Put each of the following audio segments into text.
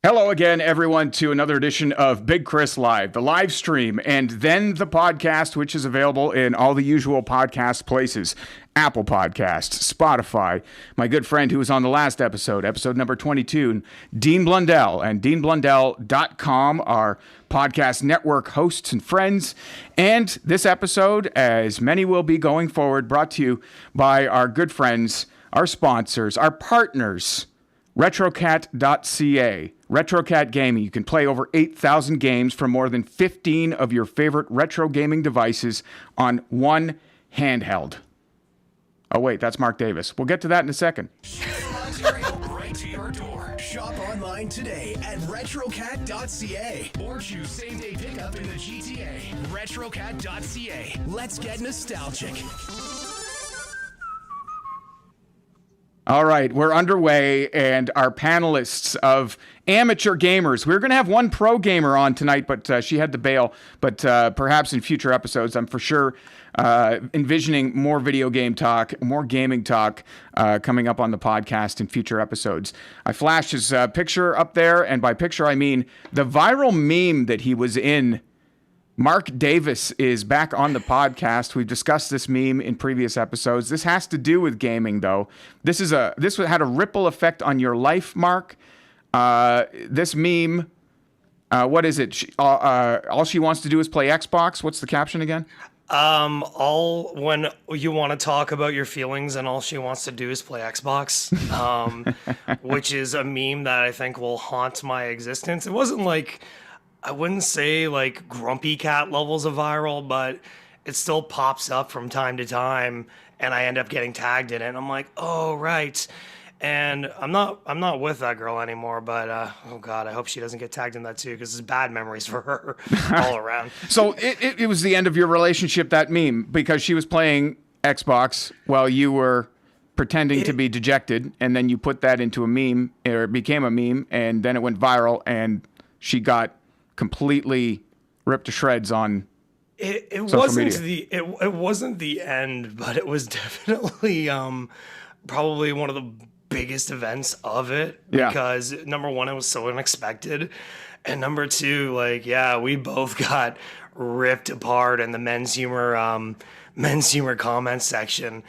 Hello again, everyone, to another edition of Big Kris Live, the live stream, and then the podcast, which is available in all the usual podcast places. Apple Podcasts, Spotify, my good friend who was on the last episode number 22, Dean Blundell, and deanblundell.com, our podcast network hosts and friends. And this episode, as many will be going forward, brought to you by our good friends, our sponsors, our partners, Retrokat.ca. Retrokat Gaming. You can play over 8,000 games from more than 15 of your favorite retro gaming devices on one handheld. Oh, wait, that's Mark Davis. We'll get to that in a second. Right to your door. Shop online today at Retrokat.ca or choose same-day pickup in the GTA. Retrokat.ca. Let's get nostalgic. All right, we're underway, and our panelists of amateur gamers. We're going to have one pro gamer on tonight, but she had to bail. But perhaps in future episodes, I'm for sure envisioning more video game talk, more gaming talk coming up on the podcast in future episodes. I flashed his picture up there, and by picture I mean the viral meme that he was in. Mark Davis is back on the podcast. We've discussed this meme in previous episodes. This has to do with gaming, though. This had a ripple effect on your life, Mark. This meme, what is it? All she wants to do is play Xbox. What's the caption again? All when you want to talk about your feelings and all she wants to do is play Xbox, which is a meme that I think will haunt my existence. It wasn't like, I wouldn't say like grumpy cat levels of viral, but it still pops up from time to time and I end up getting tagged in it. And I'm like, oh, right. And I'm not with that girl anymore, but oh God, I hope she doesn't get tagged in that too, because it's bad memories for her all around. So it was the end of your relationship, that meme, because she was playing Xbox while you were pretending to be dejected, and then you put that into a meme, or it became a meme, and then it went viral, and she got completely ripped to shreds on social media. It wasn't the end, but it was definitely probably one of the biggest events of it, because number one, it was so unexpected, and number two, like, yeah, we both got ripped apart in the men's humor comment section.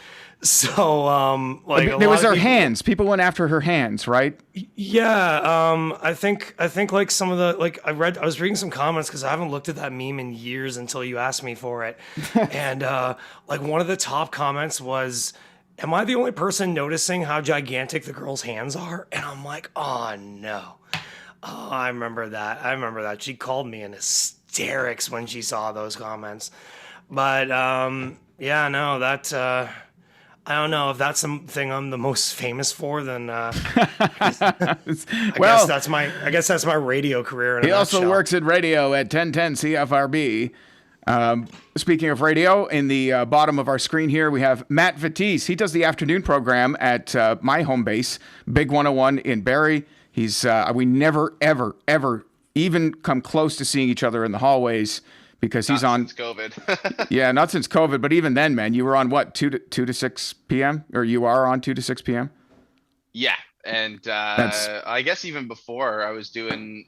So like there was her hands. People went after her hands, right? Yeah, I think like some of the, like, I was reading some comments because I haven't looked at that meme in years until you asked me for it, and like one of the top comments was, am I the only person noticing how gigantic the girl's hands are? And I'm like, oh no. Oh, I remember that. She called me in hysterics when she saw those comments. But yeah, no, that I don't know if that's something I'm the most famous for. Then I guess that's my radio career. He also works at radio at 1010 CFRB. Speaking of radio, in the bottom of our screen here, we have Matt Vitisse. He does the afternoon program at my home base, Big 101 in Barrie. We never, ever, ever even come close to seeing each other in the hallways because he's on since COVID. Yeah, not since COVID, but even then, man, you were on what, 2 to 6 p.m. or you are on 2 to 6 p.m. Yeah. And I guess even before I was doing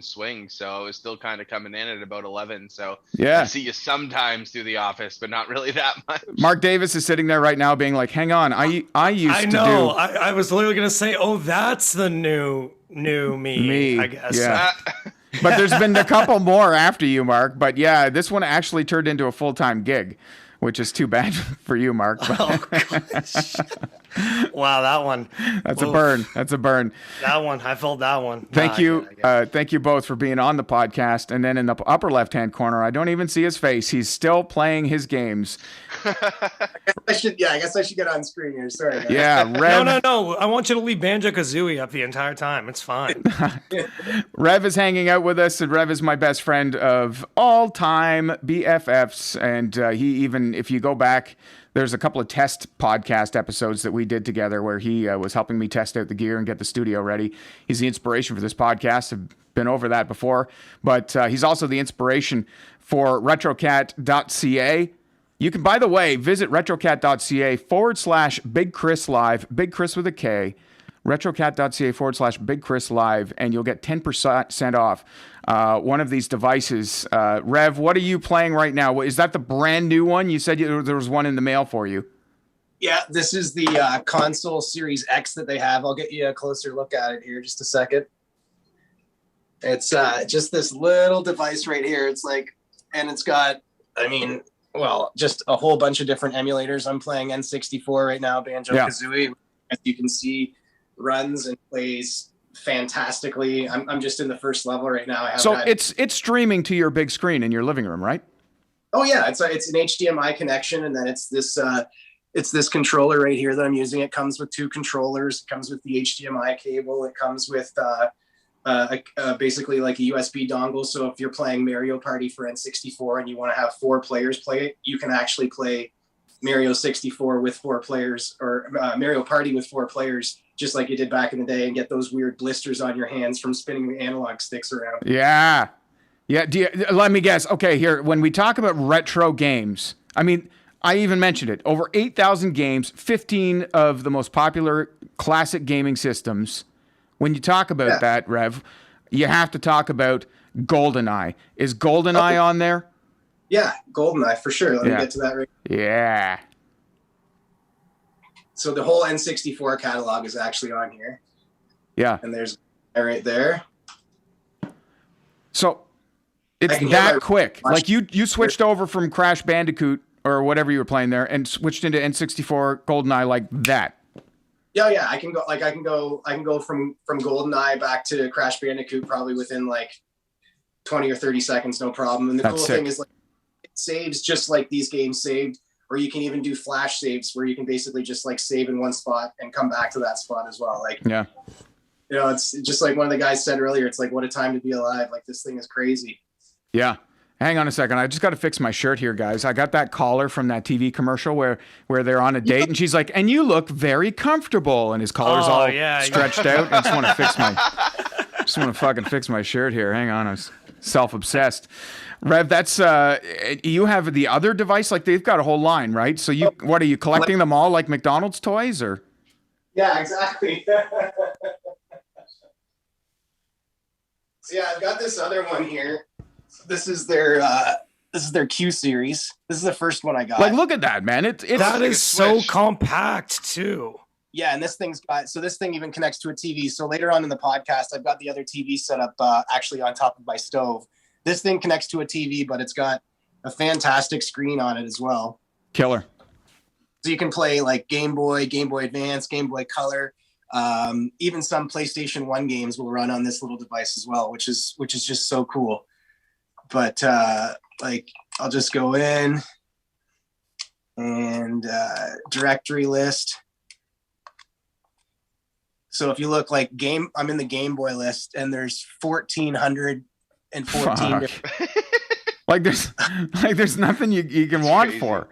swing, so I was still kind of coming in at about 11. So yeah, I see you sometimes through the office, but not really that much. Mark Davis is sitting there right now, being like, "Hang on, I was literally gonna say, oh, that's the new me. I guess. Yeah. But there's been a couple more after you, Mark. But yeah, this one actually turned into a full-time gig, which is too bad for you, Mark. Oh, gosh. Wow, that one. That's a burn. That's a burn. That one. I felt that one. Thank you. Thank you both for being on the podcast. And then in the upper left-hand corner, I don't even see his face. He's still playing his games. I guess I should get on screen here. Sorry. Man. Yeah, Rev. No. I want you to leave Banjo-Kazooie up the entire time. It's fine. Rev is hanging out with us, and Rev is my best friend of all time, BFFs. And he even, if you go back, there's a couple of test podcast episodes that we did together where he was helping me test out the gear and get the studio ready. He's the inspiration for this podcast. I've been over that before, but he's also the inspiration for Retrokat.ca. You can, by the way, visit Retrokat.ca /Big Kris Live, Big Kris with a K. Retrokat.ca/Big Kris Live, and you'll get 10% off one of these devices. Rev, what are you playing right now? Is that the brand new one? You said there was one in the mail for you. Yeah, this is the console Series X that they have. I'll get you a closer look at it here just a second. It's just this little device right here. It's like, and it's got, just a whole bunch of different emulators. I'm playing N64 right now, Banjo-Kazooie. As you can see, runs and plays fantastically. I'm just in the first level right now. It's streaming to your big screen in your living room, right? Oh yeah, it's an HDMI connection, and then it's this controller right here that I'm using. It comes with 2 controllers. It comes with the HDMI cable. It comes with basically like a USB dongle. So if you're playing Mario Party for N64 and you want to have 4 players play it, you can actually play Mario 64 with 4 players, or Mario Party with 4 players, just like you did back in the day, and get those weird blisters on your hands from spinning the analog sticks around. Yeah. Let me guess. Okay, here, when we talk about retro games, I even mentioned it. Over 8,000 games, 15 of the most popular classic gaming systems. When you talk about that, Rev, you have to talk about GoldenEye. Is GoldenEye on there? Yeah, GoldenEye for sure. Let me get to that right. Yeah. So the whole N64 catalog is actually on here. Yeah. And there's right there. So it's that quick. Like you switched over from Crash Bandicoot or whatever you were playing there and switched into N64 GoldenEye like that. Yeah. I can go from GoldenEye back to Crash Bandicoot probably within like 20 or 30 seconds, no problem. And the cool thing is, like, it saves just like these games saved, or you can even do flash saves where you can basically just like save in one spot and come back to that spot as well. Like, yeah, it's just like one of the guys said earlier, it's like, what a time to be alive. Like, this thing is crazy. Yeah. Hang on a second. I just got to fix my shirt here, guys. I got that collar from that TV commercial where they're on a date and she's like, and you look very comfortable. And his collar's stretched out. I just want to fucking fix my shirt here. Hang on. I was self-obsessed. Rev, that's, you have the other device? Like, they've got a whole line, right? So what are you collecting them all like McDonald's toys, or? Yeah, exactly. So yeah, I've got this other one here. This is their Q series. This is the first one I got. Like, look at that, man. That is so compact too. Yeah, and this thing even connects to a TV. So later on in the podcast, I've got the other TV set up actually on top of my stove. This thing connects to a TV, but it's got a fantastic screen on it as well. Killer. So you can play like Game Boy Advance, Game Boy Color. Even some PlayStation 1 games will run on this little device as well, which is just so cool. But like, I'll just go in and directory list. So if you look like I'm in the Game Boy list, and there's 1,414 there's nothing you can want for.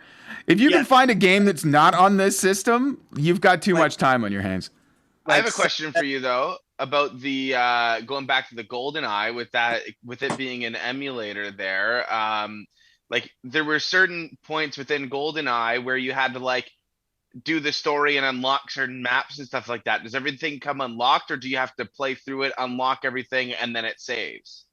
If you can find a game that's not on this system, you've got too much time on your hands. I have a question for you though about the going back to the GoldenEye with it being an emulator there. Like, there were certain points within GoldenEye where you had to like do the story and unlock certain maps and stuff like that. Does everything come unlocked, or do you have to play through it, unlock everything, and then it saves?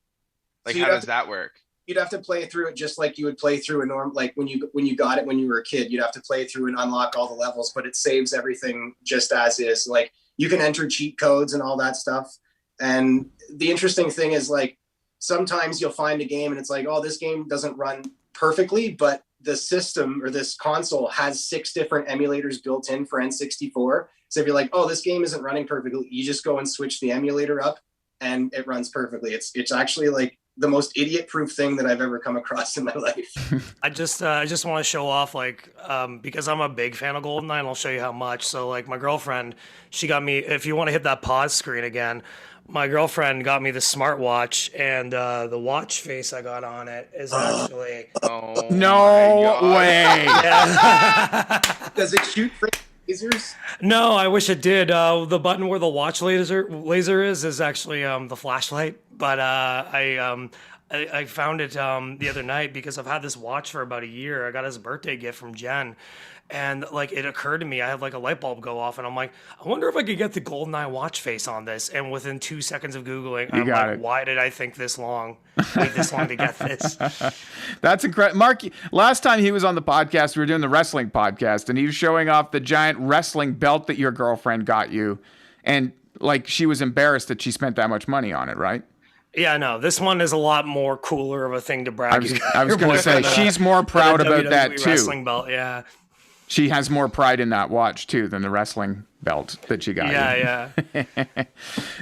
Like, so how does that work? You'd have to play through it just like you would play through a norm. Like when you got it when you were a kid, you'd have to play through and unlock all the levels, but it saves everything just as is. Like, you can enter cheat codes and all that stuff. And the interesting thing is, like, sometimes you'll find a game and it's like, oh, this game doesn't run perfectly, but the system or this console has 6 different emulators built in for N64. So if you're like, oh, this game isn't running perfectly, you just go and switch the emulator up and it runs perfectly. It's actually like the most idiot-proof thing that I've ever come across in my life. I just want to show off, like, because I'm a big fan of GoldenEye, and I'll show you how much. So, like, my girlfriend, she got me, if you want to hit that pause screen again, my girlfriend got me the smartwatch, and the watch face I got on it is actually... Oh, no way! Yeah. Does it shoot lasers? No, I wish it did. The button where the watch laser is actually the flashlight. But I found it the other night because I've had this watch for about a year. I got it as a birthday gift from Jen. And like it occurred to me, I had like a light bulb go off, and I'm like, I wonder if I could get the GoldenEye watch face on this. And within 2 seconds of Googling, I'm got like, it. why did I think this long? Wait this long to get this? That's incredible. Mark, last time he was on the podcast, we were doing the wrestling podcast, and he was showing off the giant wrestling belt that your girlfriend got you. And like she was embarrassed that she spent that much money on it, right? Yeah, no, this one is a lot more cooler of a thing to brag. I was going to say, she's more proud about that too. Wrestling belt, yeah. She has more pride in that watch too than the wrestling belt that she got. Yeah, yeah.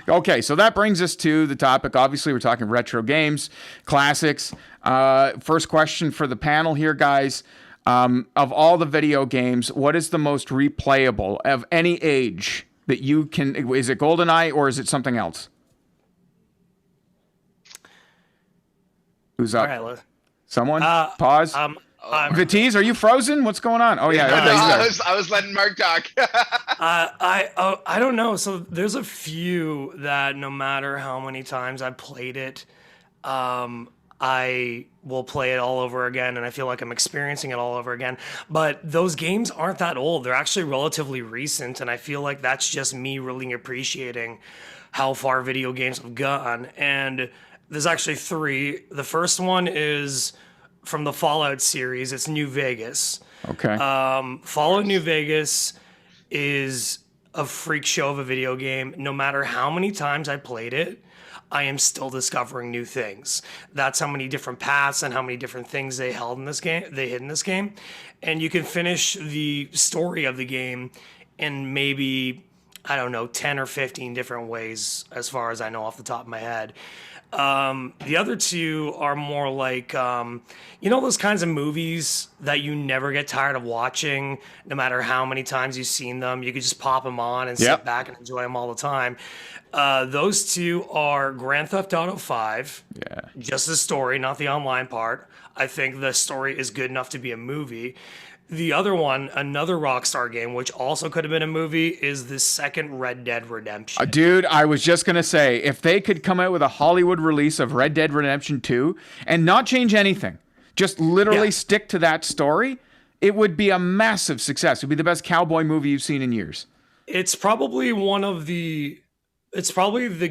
Okay, so that brings us to the topic. Obviously, we're talking retro games, classics. First question for the panel here, guys. Of all the video games, what is the most replayable of any age that you can? Is it GoldenEye or is it something else? Who's up? All right, Someone? Pause. Vitiz, are you frozen? What's going on? Oh yeah, I was letting Mark talk. I don't know. So there's a few that no matter how many times I played it, I will play it all over again, and I feel like I'm experiencing it all over again. But those games aren't that old. They're actually relatively recent, and I feel like that's just me really appreciating how far video games have gone. And there's actually three. The first one is from the Fallout series. It's New Vegas. Okay. Fallout New Vegas is a freak show of a video game. No matter how many times I played it, I am still discovering new things. That's how many different paths and how many different things they held in this game. They hid in this game, and you can finish the story of the game in maybe, I don't know, 10 or 15 different ways, as far as I know off the top of my head. The other two are more like, those kinds of movies that you never get tired of watching, no matter how many times you've seen them. You could just pop them on and sit back and enjoy them all the time. Those two are Grand Theft Auto 5. Yeah. Just the story, not the online part. I think the story is good enough to be a movie. The other one, another Rockstar game, which also could have been a movie, is the second Red Dead Redemption. Dude, I was just going to say, if they could come out with a Hollywood release of Red Dead Redemption 2 and not change anything, just literally stick to that story, it would be a massive success. It would be the best cowboy movie you've seen in years. It's probably the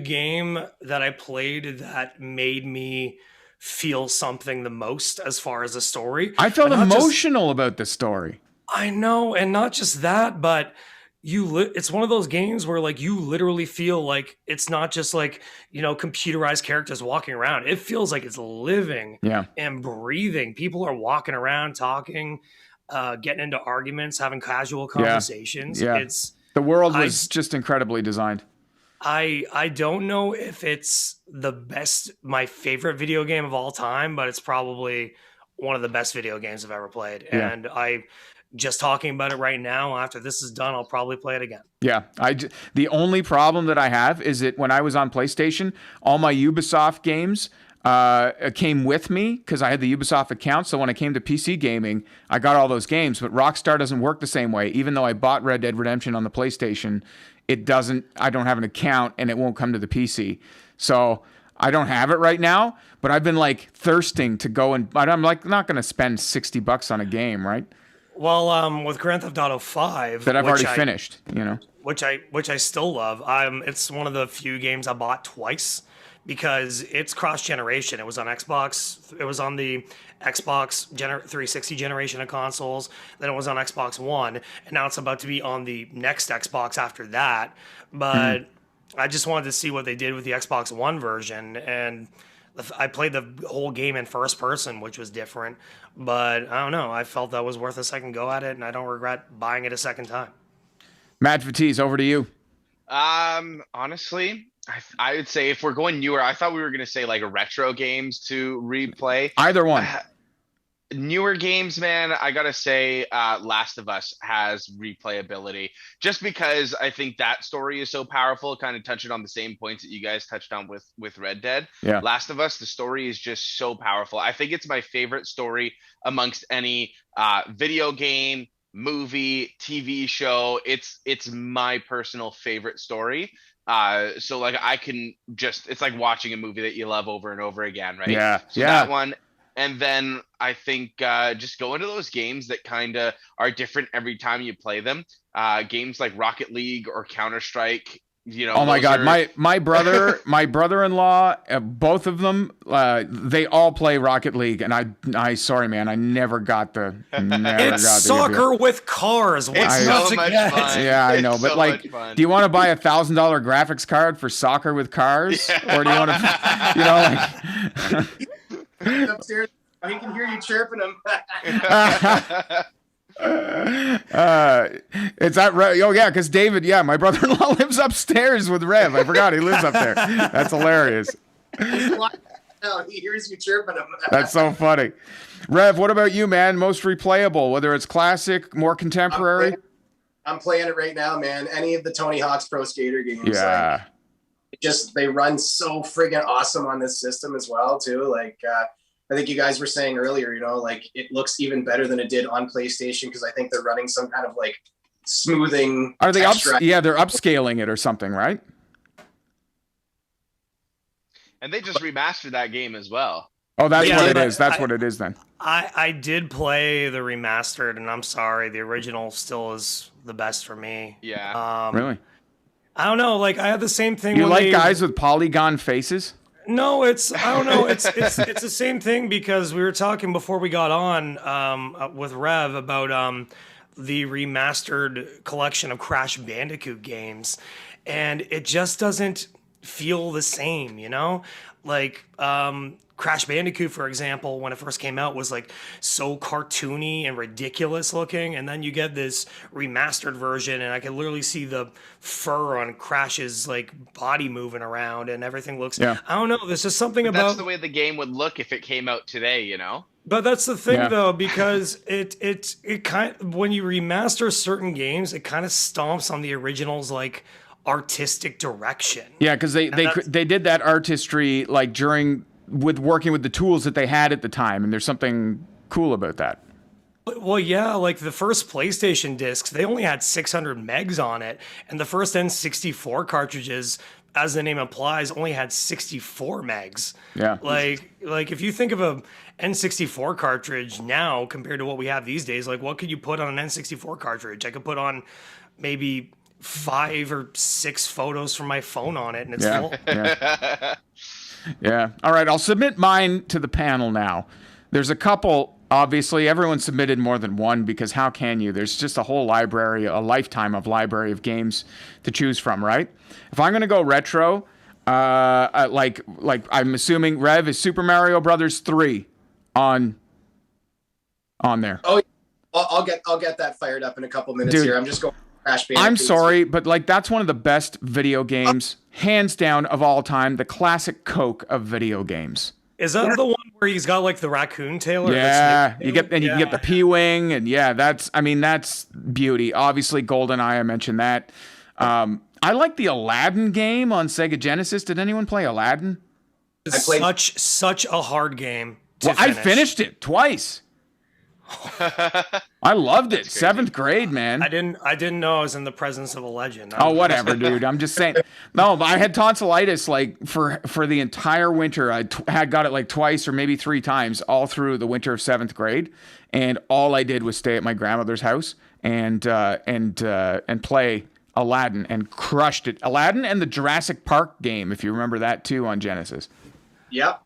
game that I played that made me feel something the most as far as the story. I felt emotional about the story. I know, and not just that, but it's one of those games where like you literally feel like it's not just like, computerized characters walking around. It feels like it's living and breathing. People are walking around, talking, getting into arguments, having casual conversations. Yeah. The world was just incredibly designed. I don't know if it's my favorite video game of all time, but it's probably one of the best video games I've ever played. Yeah. And just talking about it right now, after this is done, I'll probably play it again. Yeah. The only problem that I have is that when I was on PlayStation, all my Ubisoft games came with me because I had the Ubisoft account. So when I came to PC gaming, I got all those games, but Rockstar doesn't work the same way. Even though I bought Red Dead Redemption on the PlayStation, I don't have an account and it won't come to the PC. So I don't have it right now, but I've been like thirsting to go but I'm like not going to spend $60 on a game, right? Well, with Grand Theft Auto 5 that I've already finished, which I still love. It's one of the few games I bought twice because it's cross-generation. It was on Xbox. It was on the Xbox 360 generation of consoles. Then it was on Xbox One. And now it's about to be on the next Xbox after that. But I just wanted to see what they did with the Xbox One version. And I played the whole game in first person, which was different. But I don't know. I felt that was worth a second go at it. And I don't regret buying it a second time. Matt Vitiz, over to you. Honestly, I would say if we're going newer, I thought we were going to say like retro games to replay. Either one. Newer games, man, I got to say Last of Us has replayability just because I think that story is so powerful, kind of touching on the same points that you guys touched on with Red Dead. Yeah. Last of Us, the story is just so powerful. I think it's my favorite story amongst any video game, movie, TV show. It's my personal favorite story. So like I can just, it's like watching a movie that you love over and over again, right? Yeah, So yeah. that one. And then I think just go into those games that kind of are different every time you play them. Games like Rocket League or Counter-Strike. Oh my God, my brother-in-law, both of them, they all play Rocket League, and I sorry man, I never got the. It's soccer with cars. What's It's not so to much get? fun. Yeah, I know, It's but so like, much fun. do you want to buy $1,000 graphics card for soccer with cars, or do you want to, Upstairs, he can hear you chirping him. it's that Rev? Oh yeah, because David, my brother-in-law lives upstairs with Rev. I forgot he lives up there. That's hilarious. No, he hears you chirping him. That's so funny. Rev, what about you, man? Most replayable, whether it's classic, more contemporary? I'm playing it right now, man. Any of the Tony Hawk's Pro Skater games. Yeah. They run so friggin' awesome on this system as well, too. Like, I think you guys were saying earlier, like it looks even better than it did on PlayStation because I think they're running some kind of like smoothing. Are they they're upscaling it or something, right? And they just remastered that game as well. Oh, that's what it is. That's what it is then. I did play the remastered, and I'm sorry, the original still is the best for me. Yeah. Really? I don't know. Like I had the same thing. You like guys with polygon faces? No, I don't know. It's the same thing because we were talking before we got on with Rev about the remastered collection of Crash Bandicoot games, and it just doesn't feel the same, Like Crash Bandicoot, for example, when it first came out, was like so cartoony and ridiculous looking, and then you get this remastered version, and I can literally see the fur on Crash's like body moving around, and everything looks. Yeah. I don't know. There's just something But about. that's the way the game would look if it came out today, But that's the thing, though, because it kind when you remaster certain games, it kind of stomps on the original's like artistic direction. Yeah, because they did that artistry like with working with the tools that they had at the time, and there's something cool about that. Well, yeah, like the first PlayStation discs, they only had 600 megs on it, and the first N64 cartridges, as the name implies, only had 64 megs. Yeah. Like if you think of a N64 cartridge now compared to what we have these days, like what could you put on an N64 cartridge? I could put on maybe 5 or 6 photos from my phone on it, and it's full. Yeah. Yeah. All right, I'll submit mine to the panel now. There's a couple, obviously, everyone submitted more than one because how can you? There's just a whole library, a lifetime of library of games to choose from, right? If I'm going to go retro, like I'm assuming Rev is Super Mario Brothers 3 on there. Oh, I'll get that fired up in a couple minutes. Dude, here. I'm just going Crash Bandicoot. I'm sorry, but like that's one of the best video games, hands down, of all time. The classic Coke of video games. Is that the one where he's got like the raccoon tail? Or yeah, you can get the P-wing, and that's beauty. Obviously, GoldenEye, I mentioned that. I like the Aladdin game on Sega Genesis. Did anyone play Aladdin? Such a hard game. I finished it twice. I loved it. 7th grade, man. I didn't know I was in the presence of a legend. Oh, whatever, dude. I'm just saying. No, but I had tonsillitis like for the entire winter. I had got it like twice or maybe 3 times all through the winter of 7th grade, and all I did was stay at my grandmother's house and play Aladdin and crushed it. Aladdin and the Jurassic Park game, if you remember that too, on Genesis. Yep.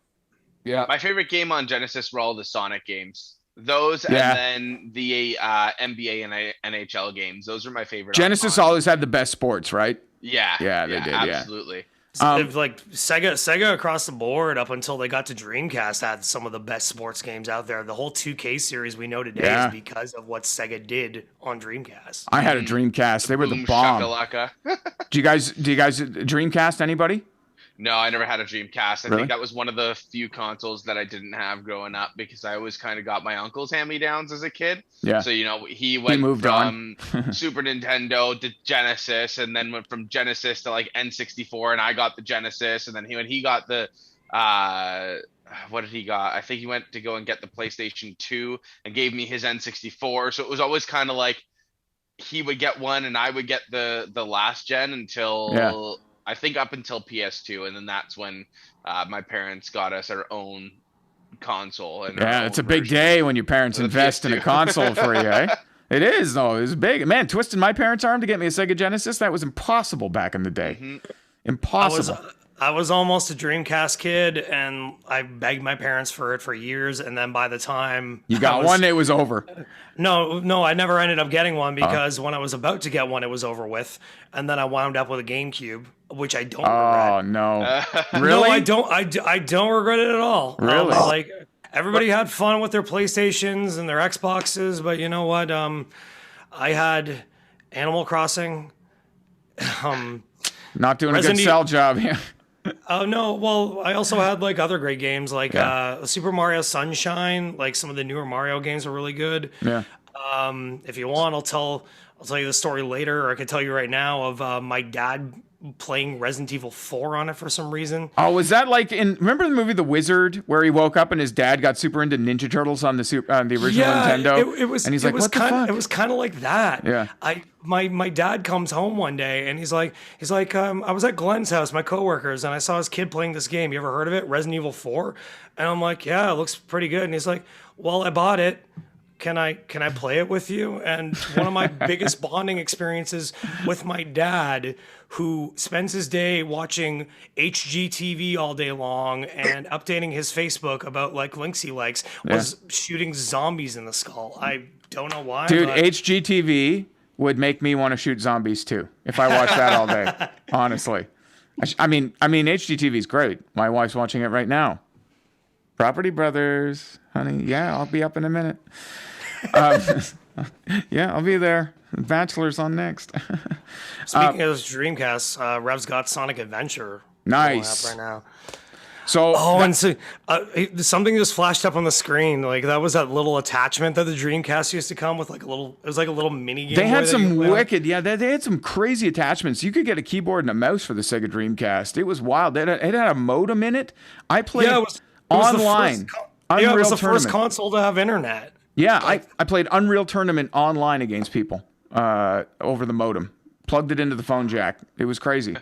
Yeah. My favorite game on Genesis were all the Sonic games. Those and then the NBA and NHL games. Those are my favorite. Genesis always had the best sports, right? Yeah. Yeah, they did. Absolutely. Like Sega across the board up until they got to Dreamcast had some of the best sports games out there. The whole 2K series we know today is because of what Sega did on Dreamcast. I had a Dreamcast. They were the bomb. Do you guys Dreamcast, anybody? No, I never had a Dreamcast. I Really? think that was one of the few consoles that I didn't have growing up because I always kind of got my uncle's hand-me-downs as a kid. Yeah. So, he moved from Super Nintendo to Genesis and then went from Genesis to like N64 and I got the Genesis. And then when he got the what did he got? I think he went to go and get the PlayStation 2 and gave me his N64. So it was always kind of like he would get one and I would get the last gen until I think up until PS2, and then that's when my parents got us our own console. And it's a big day when your parents invest in a console for you, eh? It is, though. It was big. Man, twisting my parents' arm to get me a Sega Genesis, that was impossible back in the day. Mm-hmm. Impossible. I was almost a Dreamcast kid, and I begged my parents for it for years, and then by the time you got one, it was over. No, I never ended up getting one because when I was about to get one, it was over with, and then I wound up with a GameCube, which I don't regret. Oh no, really? No, I don't. I don't regret it at all. Really? Like everybody had fun with their PlayStations and their Xboxes, but you know what? I had Animal Crossing. Not doing a good sell job here. Oh no! Well, I also had like other great games, like Super Mario Sunshine. Like some of the newer Mario games are really good. Yeah. If you want, I'll tell you the story later, or I could tell you right now of my dad playing Resident Evil 4 on it for some reason. Oh, was that like remember the movie The Wizard, where he woke up and his dad got super into Ninja Turtles on the original Nintendo? It was. And he's it like, was what the kind fuck? It was kind of like that. Yeah. My dad comes home one day and he's like, I was at Glenn's house, my coworkers, and I saw his kid playing this game. You ever heard of it? Resident Evil 4? And I'm like, yeah, it looks pretty good. And he's like, well, I bought it. Can I play it with you? And one of my biggest bonding experiences with my dad, who spends his day watching HGTV all day long and updating his Facebook about like links he likes, was shooting zombies in the skull. I don't know why. Dude, HGTV would make me want to shoot zombies too if I watched that all day. Honestly, I mean, HGTV is great. My wife's watching it right now. Property Brothers, honey. Yeah, I'll be up in a minute. Yeah, I'll be there. Bachelor's on next. Speaking of Dreamcast, Rev's got Sonic Adventure. Nice. Going up right now. So, Something just flashed up on the screen. Like that was that little attachment that the Dreamcast used to come with, like a little. It was like a little mini game. They had some wicked, they had some crazy attachments. You could get a keyboard and a mouse for the Sega Dreamcast. It was wild. It had a modem in it. I played online. It was the first console to have internet. Yeah, I played Unreal Tournament online against people over the modem. Plugged it into the phone jack. It was crazy. You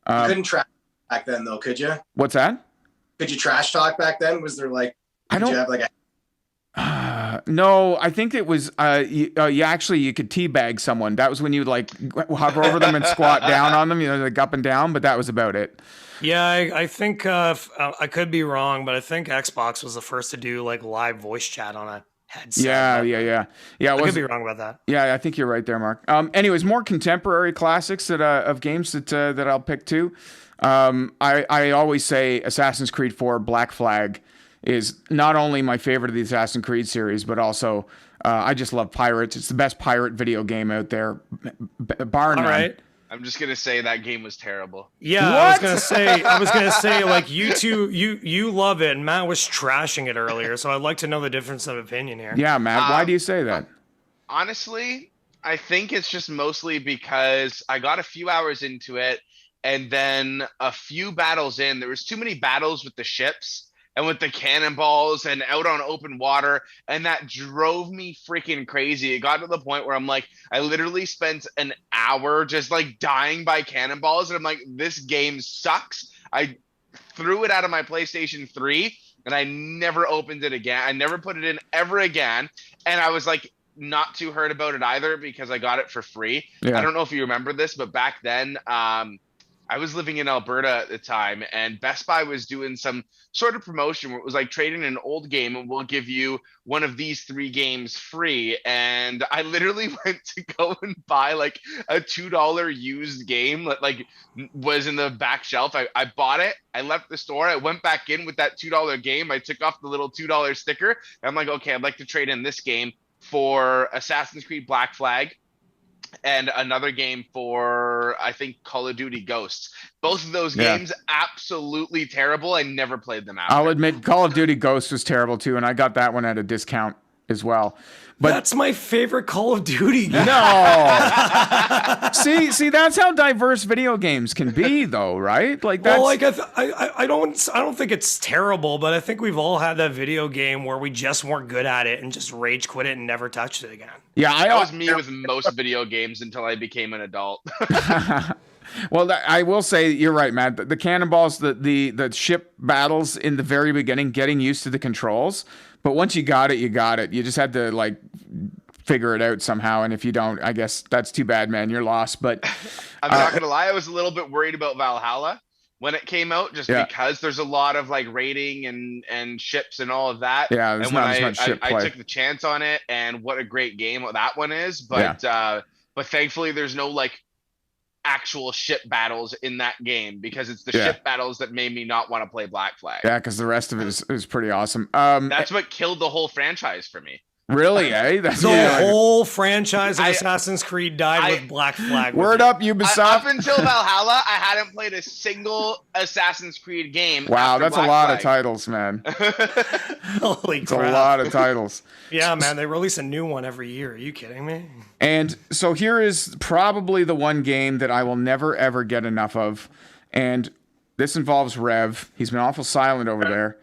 couldn't trash back then, though, could you? What's that? Could you trash talk back then? Was there like? Did you have like a? No, I think it was. You could teabag someone. That was when you like hover over them and squat down on them. You know, like up and down. But that was about it. Yeah, I think I could be wrong, but I think Xbox was the first to do like live voice chat on a headset. Yeah. I could be wrong about that. Yeah, I think you're right there, Mark. Anyways, more contemporary classics of games that I'll pick too. I always say Assassin's Creed 4 Black Flag is not only my favorite of the Assassin's Creed series, but also I just love pirates. It's the best pirate video game out there, bar none. All right. I'm just gonna say that game was terrible. Yeah, What? I was gonna say like you two, you love it, and Matt was trashing it earlier. So I'd like to know the difference of opinion here. Yeah, Matt, why do you say that? Honestly, I think it's just mostly because I got a few hours into it, and then a few battles in, there was too many battles with the ships and with the cannonballs and out on open water, and that drove me freaking crazy. It got to the point where I'm like, I literally spent an hour just like dying by cannonballs, and I'm like, this game sucks. I threw it out of my PlayStation 3, and I never opened it again. I never put it in ever again, and I was like, not too hurt about it either because I got it for free. Yeah. I don't know if you remember this, but back then, I was living in Alberta at the time, and Best Buy was doing some sort of promotion where it was like trading an old game and we'll give you one of these 3 games free. And I literally went to go and buy like a $2 used game that like was in the back shelf. I bought it. I left the store. I went back in with that $2 game. I took off the little $2 sticker. And I'm like, okay, I'd like to trade in this game for Assassin's Creed Black Flag and another game for, I think, Call of Duty Ghosts. Both of those games, absolutely terrible. I never played them after. I'll admit Call of Duty Ghosts was terrible too, and I got that one at a discount. as well. But That's my favorite Call of Duty game. no, see, that's how diverse video games can be, though, right? Like that's Well, like I don't think it's terrible, but I think we've all had that video game where we just weren't good at it and just rage quit it and never touched it again. yeah. That was me with most video games until I became an adult. Well, I will say you're right, Matt. The cannonballs, the ship battles in the very beginning, getting used to the controls. But once you got it, you got it. You just had to like figure it out somehow. And if you don't, I guess that's too bad, man. You're lost. But I'm not gonna lie, I was a little bit worried about Valhalla when it came out, just because there's a lot of like raiding and ships and all of that. Yeah, there's and when not as much ship I play. took the chance on it, and what a great game that one is. But but thankfully, there's no like actual ship battles in that game, because it's the ship battles that made me not want to play Black Flag. Yeah, because the rest of it is pretty awesome. That's what killed the whole franchise for me. Really, eh? That's The whole franchise of Assassin's Creed died with Black Flag. Word up, Ubisoft. Up until Valhalla, I hadn't played a single Assassin's Creed game. Wow, after that's Black a lot Flag. of titles, man. Holy It's a crap. lot of titles. Yeah, man, they release a new one every year. Are you kidding me? And so here is probably the one game that I will never, ever get enough of. And this involves Rev. He's been awful silent over there.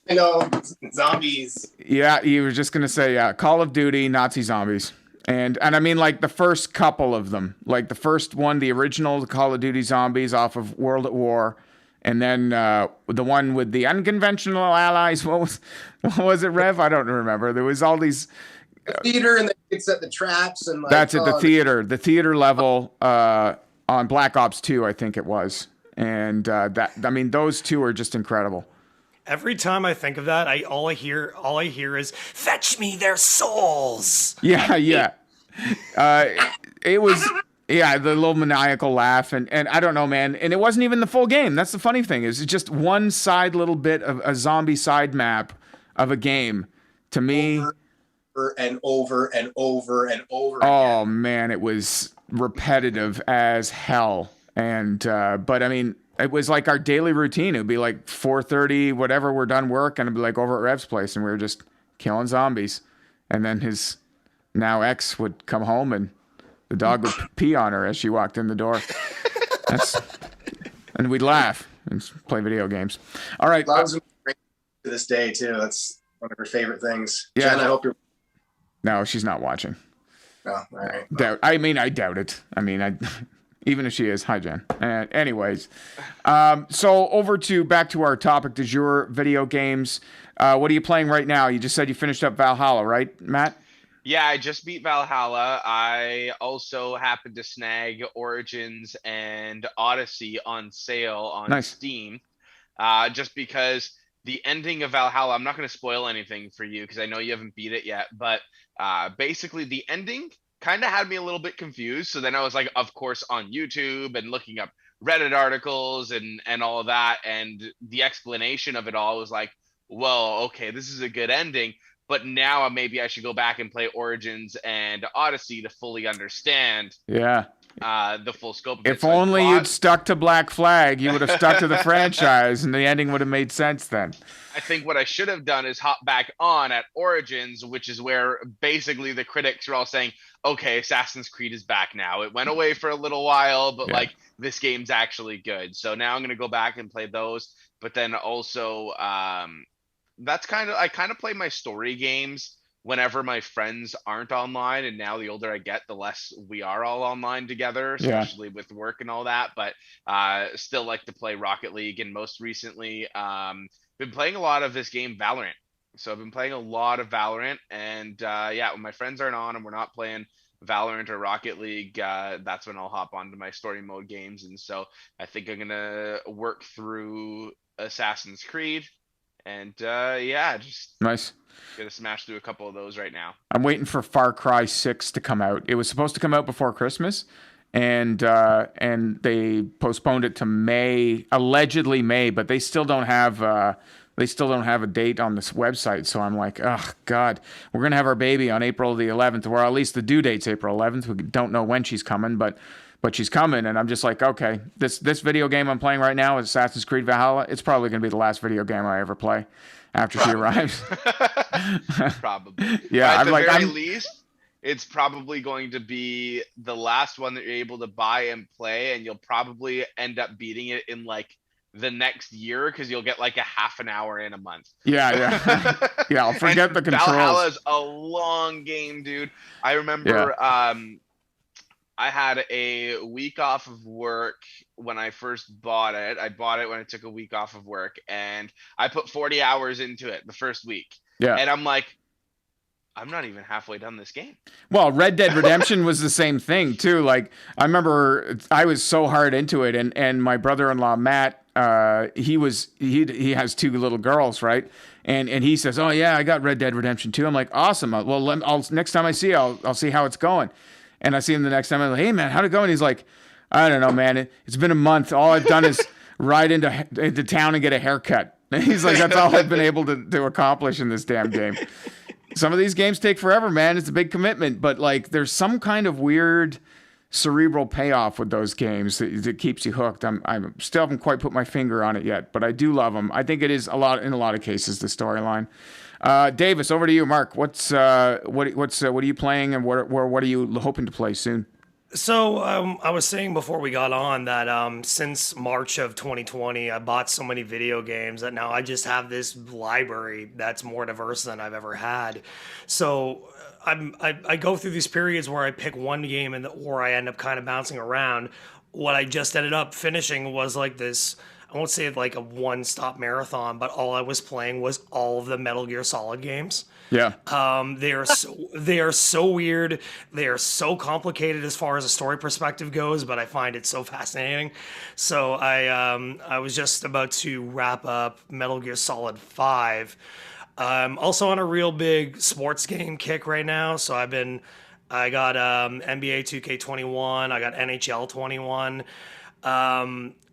I know, zombies. Yeah, you were just going to say, Call of Duty, Nazi zombies. And I mean, like, the first couple of them. Like, the first one, the original Call of Duty zombies off of World at War. And then the one with the unconventional allies. What was it, Rev? I don't remember. There was all these... Theater, and it set the traps, and like, That's it, the theater level on Black Ops 2, I think it was. And those two are just incredible. Every time I think of that, all I hear is "Fetch me their souls." Yeah. It was the little maniacal laugh, and I don't know, man. And it wasn't even the full game. That's the funny thing, is it's just one side little bit of a zombie side map of a game. To me, over and over and over and over. Oh again. man, it was repetitive as hell. And but I mean, it was like our daily routine. It would be like 4:30, whatever, we're done work, and it'd be like over at Rev's place, and we were just killing zombies. And then his now ex would come home, and the dog would pee on her as she walked in the door. And we'd laugh and play video games. All right. Loves him to this day too. That's one of her favorite things. Yeah. Jen, I hope you're. No, she's not watching. No, all right. I doubt it. I mean, even if she is, hi Jen. Anyways, so back to our topic du jour, video games. What are you playing right now? You just said you finished up Valhalla, right, Matt? Yeah, I just beat Valhalla. I also happened to snag Origins and Odyssey on sale on Steam. Just because the ending of Valhalla, I'm not going to spoil anything for you because I know you haven't beat it yet, but basically the ending kind of had me a little bit confused. So then I was like, of course, on YouTube and looking up Reddit articles and all of that. And the explanation of it all was like, well, okay, this is a good ending. But now maybe I should go back and play Origins and Odyssey to fully understand the full scope of it. If only you'd stuck to Black Flag, you would have stuck to the franchise and the ending would have made sense then. I think what I should have done is hop back on at Origins, which is where basically the critics are all saying, okay, Assassin's Creed is back now. It went away for a little while, but like this game's actually good. So now I'm going to go back and play those. But then also, I kind of play my story games whenever my friends aren't online. And now the older I get, the less we are all online together, especially with work and all that. But still like to play Rocket League. And most recently, been playing a lot of this game, Valorant. So I've been playing a lot of Valorant. And when my friends aren't on and we're not playing Valorant or Rocket League, that's when I'll hop onto my story mode games. And so I think I'm going to work through Assassin's Creed. And just nice. Gonna smash through a couple of those right now. I'm waiting for Far Cry 6 to come out. It was supposed to come out before Christmas, and they postponed it to May, allegedly May, but they still don't have a date on this website. So I'm like, oh God, we're gonna have our baby on April the 11th, or at least the due date's April 11th. We don't know when she's coming, but but she's coming, and I'm just like, okay, this video game I'm playing right now is Assassin's Creed Valhalla. It's probably going to be the last video game I ever play after she arrives. Probably. Yeah, At I'm the like, very least, it's probably going to be the last one that you're able to buy and play, and you'll probably end up beating it in like the next year because you'll get like a half an hour in a month. yeah. I'll forget the controls. Valhalla's a long game, dude. I remember I had a week off of work when I first bought it. I bought it when I took a week off of work, and I put 40 hours into it the first week. Yeah. And I'm like, I'm not even halfway done this game. Well, Red Dead Redemption was the same thing too. Like, I remember I was so hard into it, and my brother-in-law Matt, he has two little girls, right? And he says, "Oh yeah, I got Red Dead Redemption 2." I'm like, "Awesome. Well, I'll next time I see you, I'll see how it's going." And I see him the next time. I'm like, "Hey man, how'd it go?" And he's like, "I don't know, man. It's been a month. All I've done is ride into town and get a haircut." And he's like, "That's all I've been able to accomplish in this damn game." Some of these games take forever, man. It's a big commitment, but like, there's some kind of weird cerebral payoff with those games that keeps you hooked. I still haven't quite put my finger on it yet, but I do love them. I think it is in a lot of cases the storyline. Davis, over to you. Mark, what are you playing, and what are you hoping to play soon? So I was saying before we got on that since March of 2020, I bought so many video games that now I just have this library that's more diverse than I've ever had. So I go through these periods where I pick one game or I end up kind of bouncing around. What I just ended up finishing was like this, I won't say like a one-stop marathon, but all I was playing was all of the Metal Gear Solid games. Yeah. They are so weird. They are so complicated as far as a story perspective goes, but I find it so fascinating. So I was just about to wrap up Metal Gear Solid 5. I'm also on a real big sports game kick right now. So I got NBA 2K21, I got NHL 21.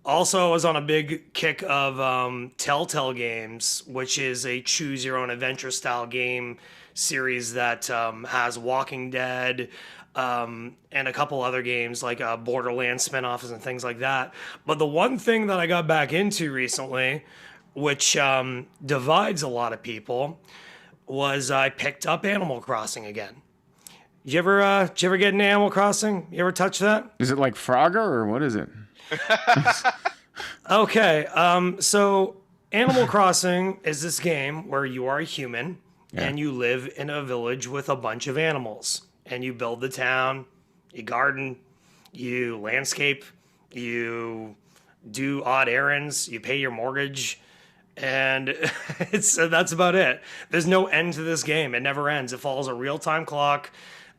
Also, I was on a big kick of Telltale Games, which is a choose your own adventure style game series that has Walking Dead and a couple other games like Borderlands spinoffs and things like that. But the one thing that I got back into recently, which divides a lot of people, was I picked up Animal Crossing again. Did you ever get into Animal Crossing? You ever touch that? Is it like Frogger, or what is it? Okay, so Animal Crossing is this game where you are a human and you live in a village with a bunch of animals, and you build the town, you garden, you landscape, you do odd errands, you pay your mortgage, and that's about it. There's no end to this game. It never ends. It follows a real-time clock.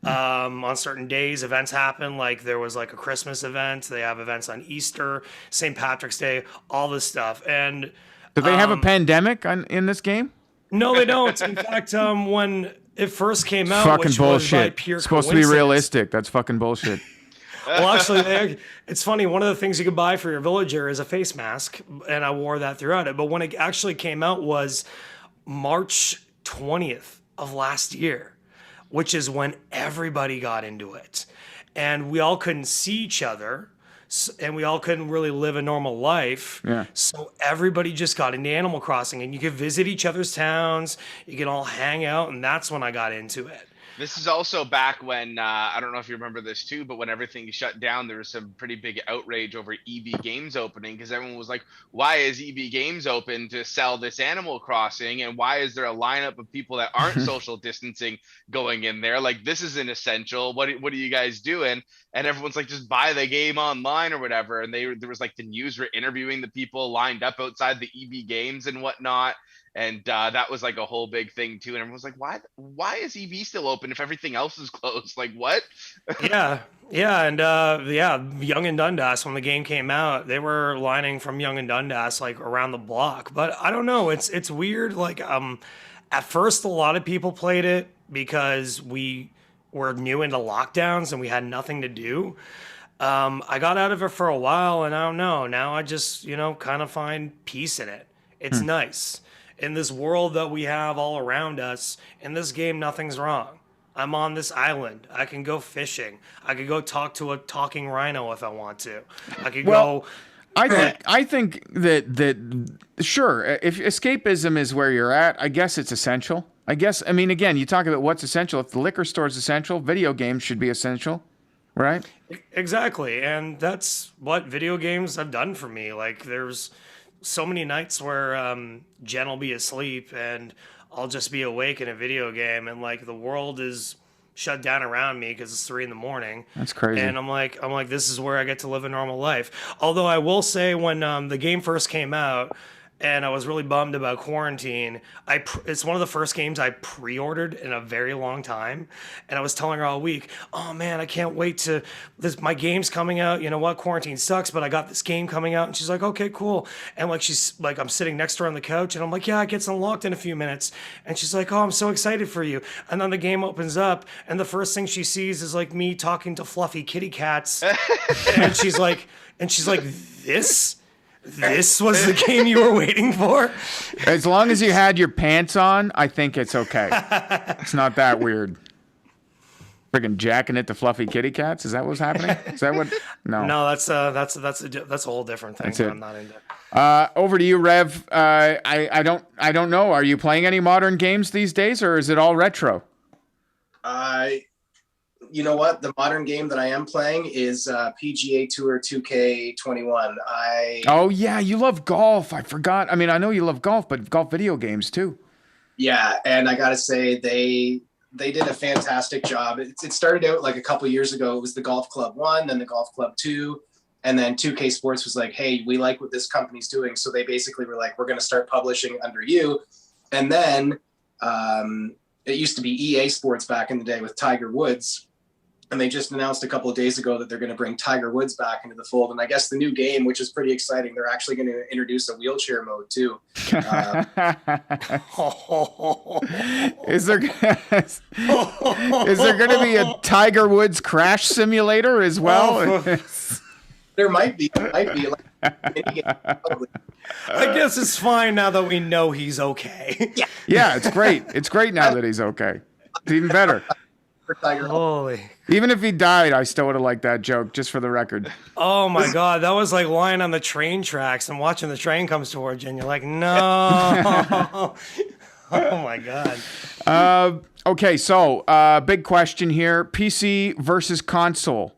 On certain days, events happen. Like there was like a Christmas event. They have events on Easter, St. Patrick's Day, all this stuff. And do they have a pandemic in this game? No, they don't. In fact, when it first came out, fucking which bullshit. was by pure it's supposed to be realistic. That's fucking bullshit. Well, actually, it's funny. One of the things you could buy for your villager is a face mask, and I wore that throughout it. But when it actually came out was March 20th of last year, which is when everybody got into it. And we all couldn't see each other, and we all couldn't really live a normal life. Yeah. So everybody just got into Animal Crossing, and you could visit each other's towns, you could all hang out, and that's when I got into it. This is also back when, I don't know if you remember this too, but when everything shut down, there was some pretty big outrage over EB Games opening, because everyone was like, why is EB Games open to sell this Animal Crossing? And why is there a lineup of people that aren't social distancing going in there? Like, this isn't essential. What are you guys doing? And everyone's like, just buy the game online or whatever. And there was like the news were interviewing the people lined up outside the EB Games and whatnot. And that was like a whole big thing too. And everyone was like, why is EB still open if everything else is closed? Like, what? Yeah. And Young and Dundas, when the game came out, they were lining from Young and Dundas like around the block. But I don't know, it's weird. Like at first a lot of people played it because we were new into lockdowns and we had nothing to do. I got out of it for a while, and I don't know. Now I just, kind of find peace in it. It's nice. In this world that we have all around us, in this game, nothing's wrong. I'm on this island. I can go fishing. I could go talk to a talking rhino if I want to. I could go. I think that sure, if escapism is where you're at, I guess it's essential. I mean, again, you talk about what's essential. If the liquor store is essential, video games should be essential, right? Exactly, and that's what video games have done for me. Like, there's so many nights where Jen will be asleep and I'll just be awake in a video game, and like the world is shut down around me because it's 3 a.m. That's crazy. And I'm like, this is where I get to live a normal life. Although I will say, when the game first came out, and I was really bummed about quarantine. It's one of the first games I pre-ordered in a very long time, and I was telling her all week, "Oh man, I can't wait to my game's coming out. You know what? Quarantine sucks, but I got this game coming out." And she's like, "Okay, cool." And like she's like, I'm sitting next to her on the couch, and I'm like, "Yeah, it gets unlocked in a few minutes." And she's like, "Oh, I'm so excited for you." And then the game opens up, and the first thing she sees is like me talking to fluffy kitty cats, and she's like, This was the game you were waiting for? As long as you had your pants on, I think it's okay. It's not that weird. Freaking jacking it to fluffy kitty cats? Is that what's happening? Is that what? No. No, that's a whole different thing that I'm not into. Over to you, Rev. I don't know. Are you playing any modern games these days, or is it all retro? You know what? The modern game that I am playing is PGA Tour 2K21. Oh yeah, you love golf. I forgot. I mean, I know you love golf, but golf video games too. Yeah, and I gotta say they did a fantastic job. It started out like a couple years ago. It was the Golf Club 1, then the Golf Club 2, and then 2K Sports was like, "Hey, we like what this company's doing," so they basically were like, "We're going to start publishing under you." And then it used to be EA Sports back in the day with Tiger Woods. And they just announced a couple of days ago that they're going to bring Tiger Woods back into the fold. And I guess the new game, which is pretty exciting, they're actually going to introduce a wheelchair mode too. Is there going to be a Tiger Woods crash simulator as well? There might be. I guess it's fine now that we know he's okay. Yeah, it's great. It's great now that he's okay. It's even better. Holy. Even if he died, I still would have liked that joke, just for the record. Oh my God, that was like lying on the train tracks and watching the train comes towards you, and you're like, no. Oh my God. Okay, so big question here: PC versus console.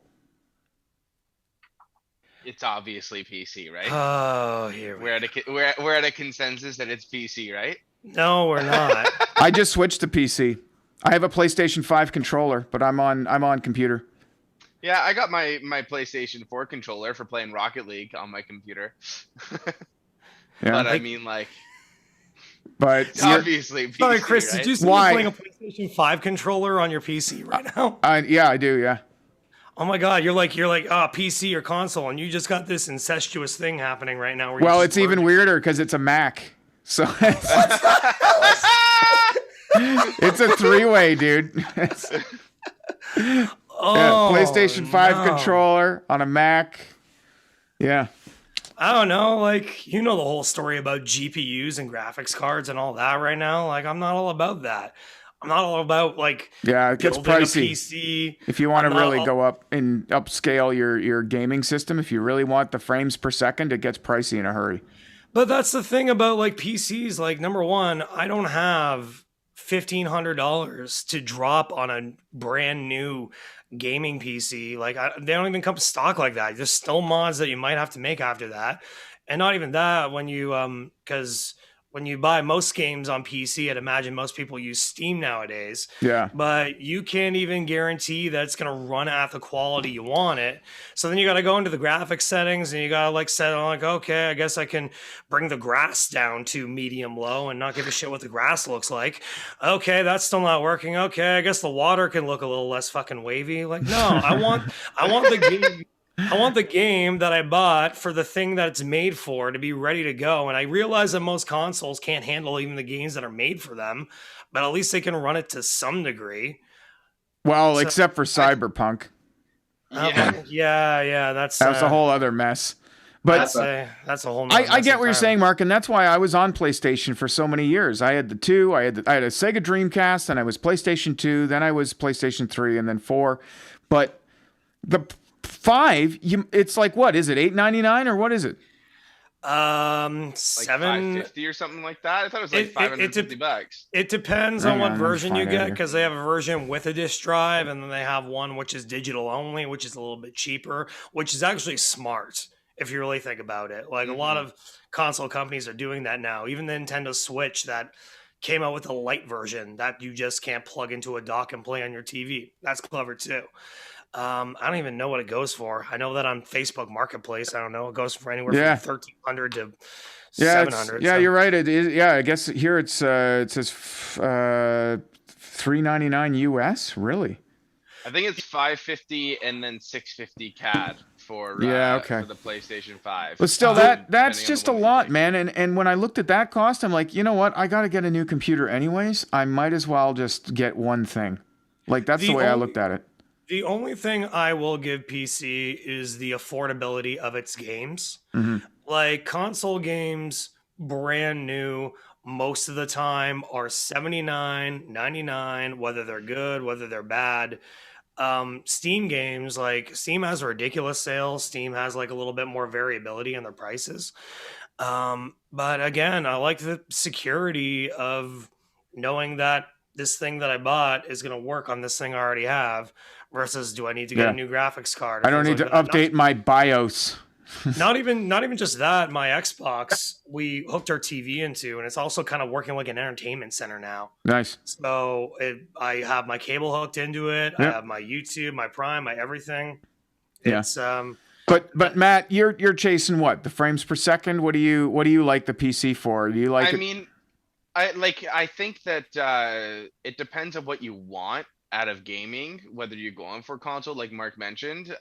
It's obviously PC, right? Oh, here we're at a consensus that it's PC, right? No, we're not. I just switched to PC. I have a PlayStation 5 controller, but I'm on computer. Yeah, I got my PlayStation 4 controller for playing Rocket League on my computer. Yeah. But I mean, like, but it's obviously PC, sorry, Chris, right? did you say you're playing a PlayStation 5 controller on your PC right now? Yeah, I do, yeah. Oh my God, you're like PC or console, and you just got this incestuous thing happening right now. Well, it's even weirder because it's a Mac. So it's a three-way, dude. PlayStation 5 controller on a Mac. Yeah. I don't know, like, you know the whole story about GPUs and graphics cards and all that right now. Like, I'm not all about that. I'm not all about, like, yeah, it gets pricey. A PC. If you want to really go up and upscale your gaming system, if you really want the frames per second, it gets pricey in a hurry. But that's the thing about, like, PCs. Like, number one, I don't have $1,500 to drop on a brand new gaming PC. Like, they don't even come stock like that. There's still mods that you might have to make after that. And not even that, when you because when you buy most games on PC, I'd imagine most people use Steam nowadays. Yeah. But you can't even guarantee that it's going to run at the quality you want it. So then you got to go into the graphics settings and you got to like set on like, okay, I guess I can bring the grass down to medium low and not give a shit what the grass looks like. Okay, that's still not working. Okay, I guess the water can look a little less fucking wavy. Like, no, I want the game. I want the game that I bought for the thing that it's made for to be ready to go. And I realize that most consoles can't handle even the games that are made for them, but at least they can run it to some degree. Well, except for Cyberpunk. Okay. Yeah, that was a whole other mess. But that's a whole nother I get mess what you're entirely. saying, Mark, and that's why I was on PlayStation for so many years. I had the 2, I had a Sega Dreamcast, and I was PlayStation 2, then I was PlayStation 3, and then 4. But the 5, it's like, what is it, $8.99 or what is it? Like Seven. $550 or something like that. I thought it was like $550. It depends Hang on what on, version let's you find out get, here. because they have a version with a disc drive, and then they have one which is digital only, which is a little bit cheaper, which is actually smart if you really think about it. Like a lot of console companies are doing that now. Even the Nintendo Switch that came out with a light version that you just can't plug into a dock and play on your TV. That's clever too. I don't even know what it goes for. I know that on Facebook Marketplace, I don't know, it goes for anywhere Yeah. from 1,300 to Yeah, 700. yeah, so- you're right. It is. Yeah, I guess here it says $3.99 US. Really? I think it's $550 and then $650 CAD for Okay. for the PlayStation 5. But still, depending that's on the just a one you lot, take. man. And when I looked at that cost, I'm like, you know what? I got to get a new computer anyways. I might as well just get one thing. Like that's the The way I only- looked at it. The only thing I will give PC is the affordability of its games. Mm-hmm. Like console games, brand new, most of the time are $79, $99, whether they're good, whether they're bad. Steam games, like Steam has ridiculous sales. Steam has like a little bit more variability in their prices. But again, I like the security of knowing that this thing that I bought is going to work on this thing I already have versus do I need to get Yeah. a new graphics card? or I don't things need like to that. update my BIOS. Not even just that. My Xbox, we hooked our TV into, and it's also kind of working like an entertainment center now. Nice. So I have my cable hooked into it. I Yeah. have my YouTube, my Prime, my everything. Yeah. It's But Matt, you're chasing what? The frames per second? What do you like the PC for? Do you like I it? mean, I think that it depends on what you want out of gaming, whether you're going for console, like Mark mentioned.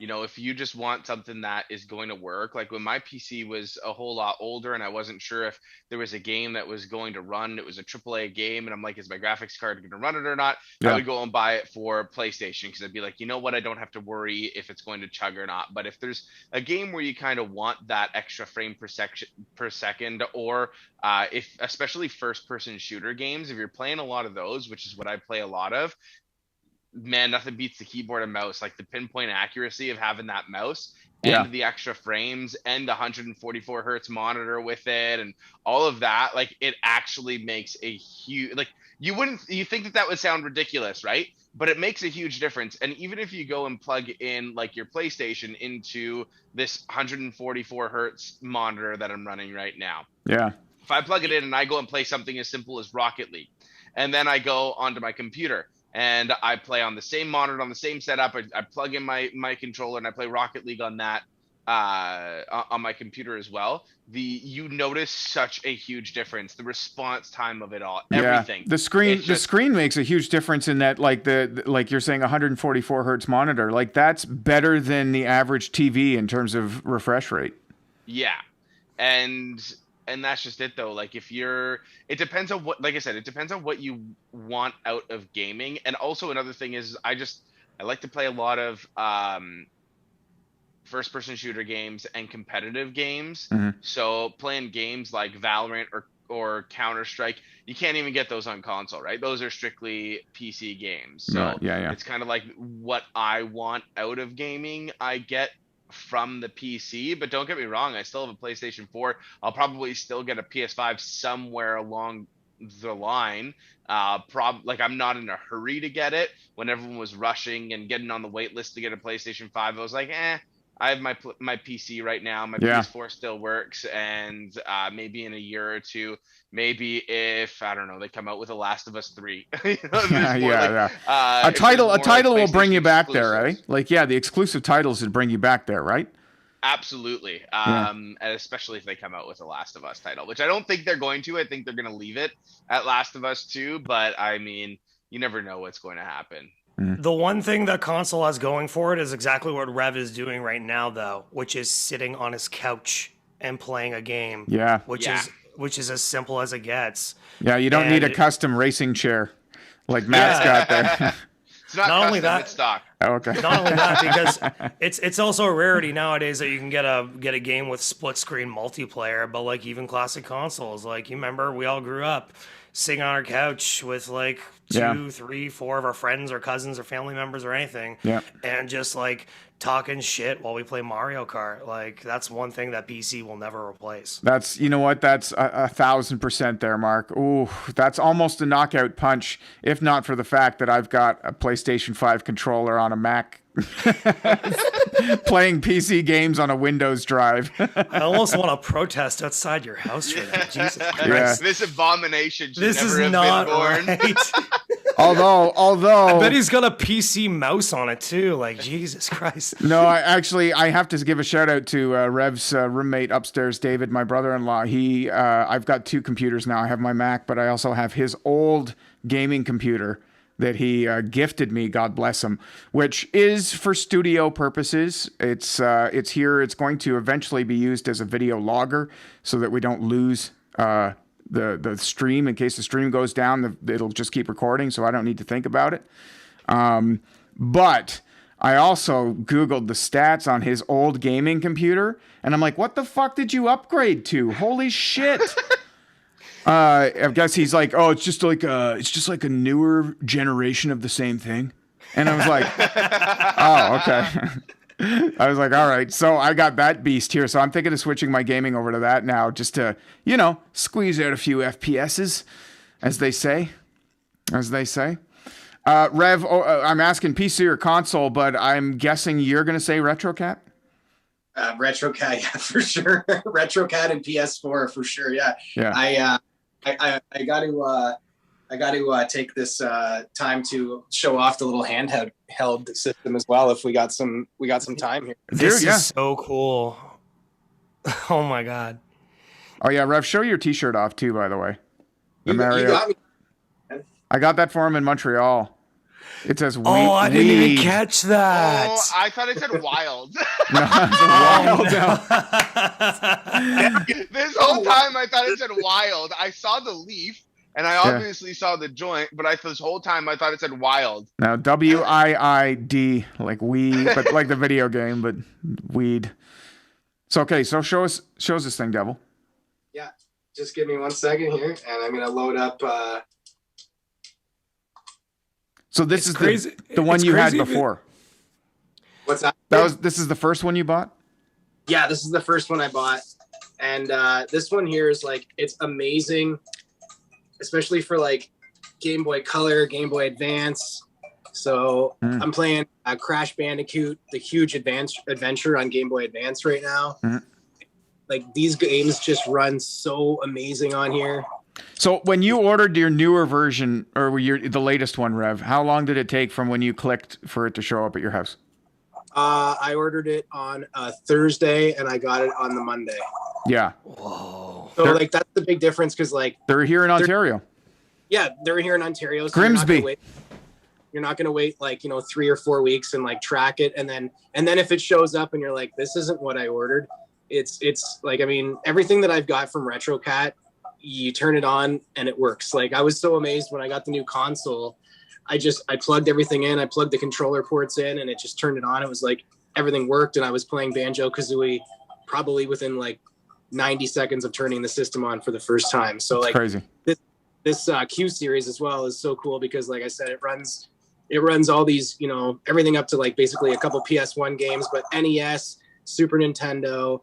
You know, if you just want something that is going to work, like when my PC was a whole lot older and I wasn't sure if there was a game that was going to run, it was a AAA game, and I'm like, is my graphics card going to run it or not? Yeah. I would go and buy it for PlayStation because I'd be like, you know what, I don't have to worry if it's going to chug or not. But if there's a game where you kind of want that extra frame per second, or if especially first person shooter games, if you're playing a lot of those, which is what I play a lot of, man, nothing beats the keyboard and mouse. Like the pinpoint accuracy of having that mouse Yeah. and the extra frames and the 144 hertz monitor with it and all of that, like it actually makes a huge, like you think that would sound ridiculous, right? But it makes a huge difference. And even if you go and plug in like your PlayStation into this 144 hertz monitor that I'm running right now, Yeah. if I plug it in and I go and play something as simple as Rocket League, and then I go onto my computer and I play on the same monitor, on the same setup, I plug in my controller and I play Rocket League on that on my computer as well, you notice such a huge difference. The response time of it all, everything. Yeah. The It's just- screen makes a huge difference in that, like like you're saying, 144 hertz monitor. Like that's better than the average TV in terms of refresh rate. Yeah. And that's just it though. Like it depends on what, like I said, it depends on what you want out of gaming. And also another thing is I like to play a lot of first person shooter games and competitive games. Mhm. So playing games like Valorant or Counter-Strike, you can't even get those on console, right? Those are strictly PC games. So Right, yeah. it's kind of like what I want out of gaming, I get from the PC. But don't get me wrong, I still have a PlayStation 4. I'll probably still get a PS5 somewhere along the line. Like I'm not in a hurry to get it. When everyone was rushing and getting on the wait list to get a PlayStation 5, I was like, I have my PC right now. My Yeah. PS4 still works, and maybe in a year or two, maybe if I don't know, they come out with The Last of Us 3. You know, there's Yeah, more yeah, like, A if title there's more like will bring you PlayStation back there, right? exclusives. Like the exclusive titles would bring you back there, right? Absolutely. And especially if they come out with a Last of Us title, which I don't think they're going to. I think they're going to leave it at Last of Us 2, but I mean, you never know what's going to happen. The one thing that console has going for it is exactly what Rev is doing right now, though, which is sitting on his couch and playing a game. Yeah. Which is as simple as it gets. Yeah, you don't need a And- custom racing chair like Matt's Yeah. got there. It's not Not custom, only that- it's stock. Oh, okay. Not only that, because it's also a rarity nowadays that you can get a game with split screen multiplayer, but like even classic consoles, like you remember we all grew up sitting on our couch with like two, 3, 4 of our friends or cousins or family members or anything, and just like talking shit while we play Mario Kart. Like that's one thing that PC will never replace. That's, you know what? That's 1,000% there, Mark. Ooh, that's almost a knockout punch, if not for the fact that I've got a PlayStation 5 controller on a Mac playing PC games on a Windows drive. I almost want to protest outside your house right now. Jesus Christ. Yeah. This abomination should This never is have not been born. right. Although I bet he's got a PC mouse on it too. Like Jesus Christ. no, I have to give a shout out to Rev's roommate upstairs, David, my brother-in-law. I've got 2 computers now. I have my Mac, but I also have his old gaming computer that he gifted me, God bless him, which is for studio purposes. It's here. It's going to eventually be used as a video logger so that we don't lose the stream. In case the stream goes down, it'll just keep recording, so I don't need to think about it. But I also Googled the stats on his old gaming computer, and I'm like, what the fuck did you upgrade to? Holy shit. I guess he's like, oh, it's just like a newer generation of the same thing. And I was like, oh, okay. I was like, all right. So I got that beast here. So I'm thinking of switching my gaming over to that now, just to, squeeze out a few FPSs, as they say. Rev, I'm asking PC or console, but I'm guessing you're going to say Retrokat? Retrokat, yeah, for sure. Retrokat and PS4 for sure. Yeah. I got to take this time to show off the little handheld system as well. If we got some time here. This is so cool. Oh my God. Oh yeah, Rev, show your T-shirt off too. By the way, You got me. I got that for him in Montreal. It says weed. Oh, I didn't even catch that. Oh, I thought it said wild. No, it's wild. This whole time I thought it said wild. I saw the leaf and I obviously saw the joint, but this whole time I thought it said wild. Now WIID, like weed, but like the video game, but weed. So okay, so show us this thing, Devil. Yeah, just give me 1 second here, and I'm gonna load up. So this is crazy. the one It's you had crazy before. What's that? This is the first one you bought? Yeah, this is the first one I bought, and this one here is like, it's amazing, especially for like Game Boy Color, Game Boy Advance. So I'm playing Crash Bandicoot, the huge adventure on Game Boy Advance right now. Like these games just run so amazing on here. So when you ordered your newer version or the latest one, Rev, how long did it take from when you clicked for it to show up at your house? I ordered it on a Thursday and I got it on the Monday. Yeah. Whoa. So like that's the big difference, because like they're here in Ontario. Yeah, they're here in Ontario. So Grimsby. You're not gonna wait like 3 or 4 weeks and like track it, and then if it shows up and you're like, this isn't what I ordered. It's like, I mean, everything that I've got from Retrokat, you turn it on and it works. Like I was so amazed when I got the new console. I plugged everything in. I plugged the controller ports in and it just turned it on. It was like everything worked, and I was playing Banjo-Kazooie probably within like 90 seconds of turning the system on for the first time. So like Crazy. This Q series as well is so cool because, like I said, it runs all these, everything up to like basically a couple PS1 games, but NES, Super Nintendo,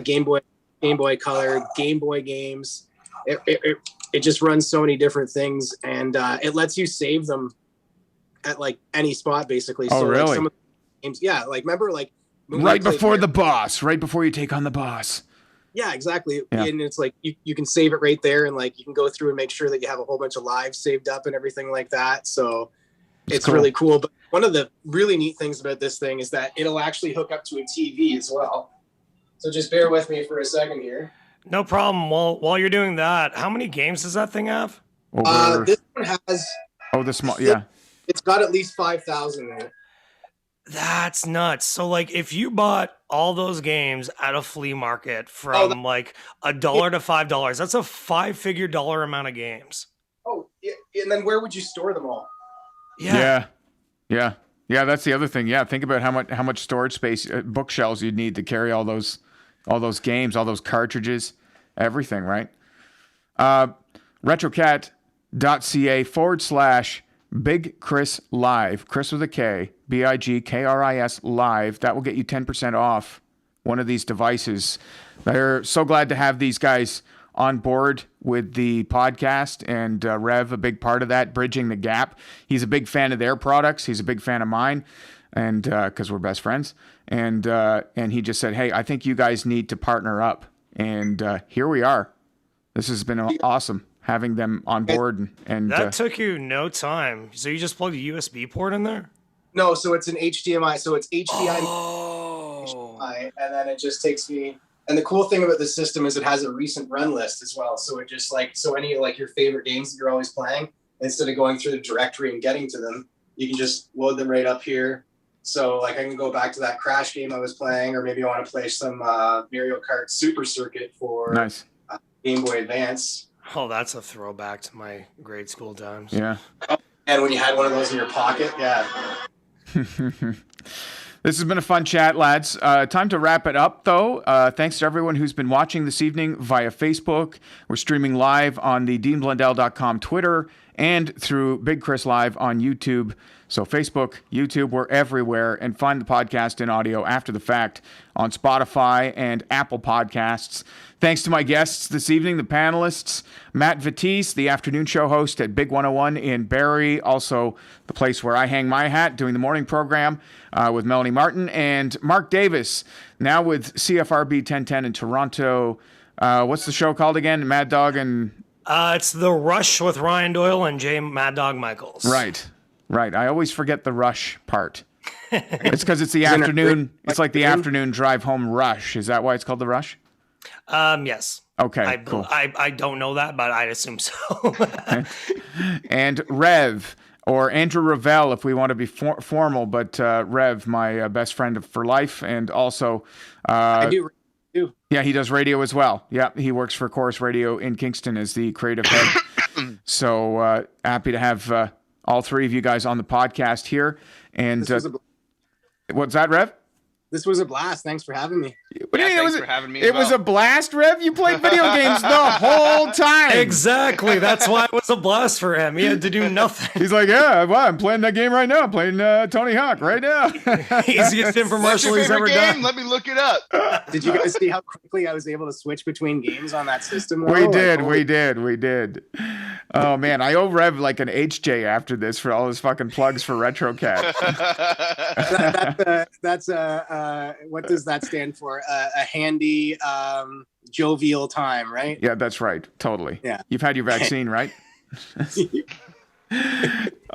Game Boy Color, Game Boy games. It just runs so many different things, and it lets you save them at like any spot basically. Oh, so really? Like some of the games, yeah. Like remember, like right before the boss, right before you take on the boss. Yeah, exactly. Yeah. And it's like you can save it right there, and like you can go through and make sure that you have a whole bunch of lives saved up and everything like that. So it's cool. really cool. But one of the really neat things about this thing is that it'll actually hook up to a TV as well. So just bear with me for a second here. No problem. While you're doing that, how many games does that thing have? This one has. The small. Yeah. It's got at least 5,000 in it. That's nuts. So like if you bought all those games at a flea market from like $1 to $5, that's a 5-figure dollar amount of games. Oh, yeah. And then where would you store them all? Yeah. Yeah. Yeah, that's the other thing. Yeah, think about how much storage space, bookshelves you'd need to carry all those games, all those cartridges, everything, right? Retrokat.ca /Big Kris Live. Kris with a K, BIGKRIS Live. That will get you 10% off one of these devices. They're so glad to have these guys on board with the podcast, and Rev, a big part of that, bridging the gap. He's a big fan of their products. He's a big fan of mine, and because we're best friends. And he just said, hey, I think you guys need to partner up. And here we are. This has been awesome having them on board. And That took you no time. So you just plugged a USB port in there? No, so it's an HDMI. So it's HDMI, Oh. and then it just takes me. And the cool thing about the system is it has a recent run list as well. So it just so any like your favorite games that you're always playing, instead of going through the directory and getting to them, you can just load them right up here. So like I can go back to that Crash game I was playing, or maybe I want to play some Mario Kart Super Circuit for nice. Game Boy Advance. Oh, that's a throwback to my grade school times. Yeah. And when you had one of those in your pocket, yeah. This has been a fun chat, lads. Time to wrap it up, though. Thanks to everyone who's been watching this evening via Facebook. We're streaming live on the DeanBlundell.com Twitter and through Big Kris Live on YouTube. So Facebook, YouTube, we're everywhere. And find the podcast in audio after the fact on Spotify and Apple Podcasts. Thanks to my guests this evening, the panelists, Matt Vitisse, the afternoon show host at Big 101 in Barrie, also the place where I hang my hat doing the morning program with Melanie Martin, and Mark Davis, now with CFRB 1010 in Toronto. What's the show called again? Mad Dog and... It's The Rush with Ryan Doyle and Jay Mad Dog Michaels. Right. I always forget the rush part. It's because it's the afternoon. It's like the afternoon drive home rush. Is that why it's called The Rush? Yes. Okay, cool. I don't know that, but I'd assume so. And Rev, or Andrew Ravel, if we want to be formal, but Rev, my best friend for life, and also... I do. Yeah, he does radio as well. Yeah, he works for Chorus Radio in Kingston as the creative head. So happy to have all three of you guys on the podcast here. And what's that, Rev? This was a blast. Thanks for having me. What do you mean? Thanks for having me as It was well. a blast, Rev? You played video games the whole time. Exactly. That's why it was a blast for him. He had to do nothing. He's like, yeah, well, I'm playing that game right now. I'm playing Tony Hawk right now. Easiest What's infomercial your he's ever favorite game? done. Let me look it up. Did you guys see how quickly I was able to switch between games on that system? We did. Oh, man, I owe Rev like an HJ after this for all his fucking plugs for Retrokat. That's what does that stand for? A handy, jovial time, right? Yeah, that's right. Totally. Yeah. You've had your vaccine, right? All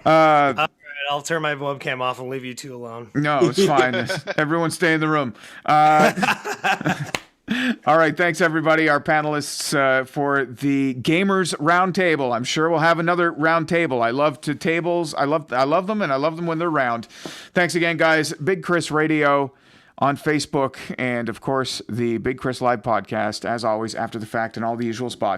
right, I'll turn my webcam off and leave you two alone. No, it's fine. Everyone stay in the room. All right, thanks everybody, our panelists for the Gamers Roundtable. I'm sure we'll have another roundtable. I love to tables. I love them, and I love them when they're round. Thanks again, guys. Big Kris Radio on Facebook, and of course the Big Kris Live podcast, as always, after the fact in all the usual spots.